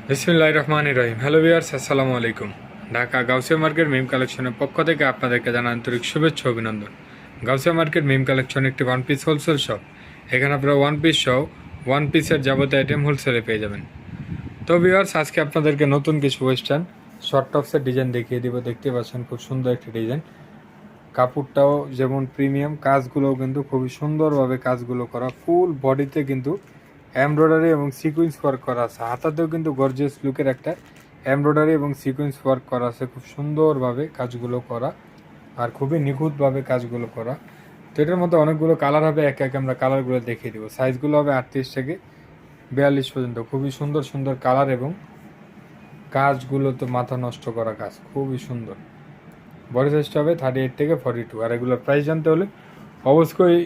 বিসমিল্লাহির রহমানির রহিম। Hello viewers, আসসালামু আলাইকুম। ঢাকা গাউসিয়া মার্কেট মিম কালেকশনের পক্ষ থেকে আপনাদেরকে জানাই আন্তরিক শুভেচ্ছা অভিনন্দন। গাউসিয়া মার্কেট মিম কালেকশন একটি ওয়ান পিস হোলসেল শপ। এখানে আপনারা ওয়ান পিস সহ ওয়ান পিসের যাবতীয় আইটেম হোলসেলে পেয়ে যাবেন। তো ভিউয়ার্স, আজকে আপনাদেরকে নতুন কিছু ওয়েস্টার্ন শর্ট টপসের ডিজাইন দেখিয়ে দিব। দেখতে পাচ্ছেন খুব সুন্দর একটি ডিজাইন। কাপড়টাও যেমন প্রিমিয়াম, কাজগুলোও কিন্তু খুবই সুন্দরভাবে কাজগুলো করা। ফুল বডিতে কিন্তু এমব্রয়ডারি এবং সিকুয়েন্স ওয়ার্ক করা আছে। হাতাতেও কিন্তু গর্জিয়াস লুকের একটা এমব্রয়ডারি এবং সিকুয়েন্স ওয়ার্ক করা আছে। খুব সুন্দরভাবে কাজগুলো করা আর খুবই নিখুঁতভাবে কাজগুলো করা। তো এটার মধ্যে অনেকগুলো কালার হবে, একে একে আমরা কালারগুলো দেখিয়ে দেবো। সাইজগুলো হবে 38 থেকে 42 পর্যন্ত। খুবই সুন্দর সুন্দর কালার এবং কাজগুলো তো মাথা নষ্ট করা কাজ, খুবই সুন্দর। বডি সাইজটা হবে 38 থেকে 42। আর এগুলোর প্রাইস জানতে হলে অবশ্যই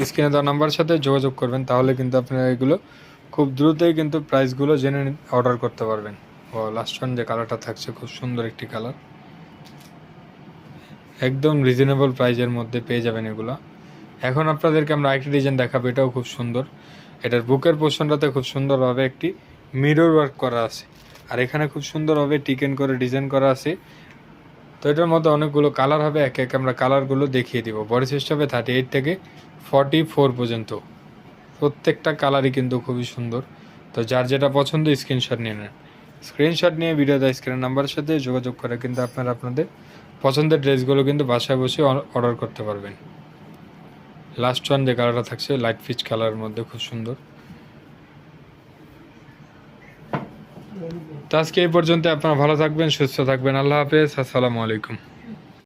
স্ক্রিনে দেওয়া নাম্বারের সাথে যোগাযোগ করবেন, তাহলে কিন্তু আপনারা এগুলো খুব দ্রুতই কিন্তু প্রাইসগুলো জেনে অর্ডার করতে পারবেন। ও লাস্ট ওয়ান যে কালারটা থাকছে খুব সুন্দর একটি কালার, একদম রিজনেবল প্রাইজের মধ্যে পেয়ে যাবেন এগুলো। এখন আপনাদেরকে আমরা আরেকটি ডিজাইন দেখাবো, এটাও খুব সুন্দর। এটার বুকের পোর্শনটাতে খুব সুন্দরভাবে একটি মিরর ওয়ার্ক করা আছে, আর এখানে খুব সুন্দরভাবে টিকেন করে ডিজাইন করা আছে। তো এটার মধ্যে অনেকগুলো কালার হবে, একে একে আমরা কালারগুলো দেখিয়ে দিব। বডি সাইজ হবে 38 থেকে 44 পর্যন্ত। প্রত্যেকটা কালারই কিন্তু খুবই সুন্দর। তো যার যেটা পছন্দ স্ক্রিনশট নিয়ে নেন। স্ক্রিনশট নিয়ে ভিডিও দেওয়া স্ক্রিনের নাম্বারের সাথে যোগাযোগ করে কিন্তু আপনারা আপনাদের পছন্দের ড্রেসগুলো কিন্তু বাসায় বসে অর্ডার করতে পারবেন। লাস্ট ওয়ান যে কালারটা থাকছে লাইট পিচ কালারের মধ্যে খুব সুন্দর। তো আজকে এই পর্যন্ত। আপনারা ভালো থাকবেন, সুস্থ থাকবেন। আল্লাহ হাফেজ, আসসালামু আলাইকুম।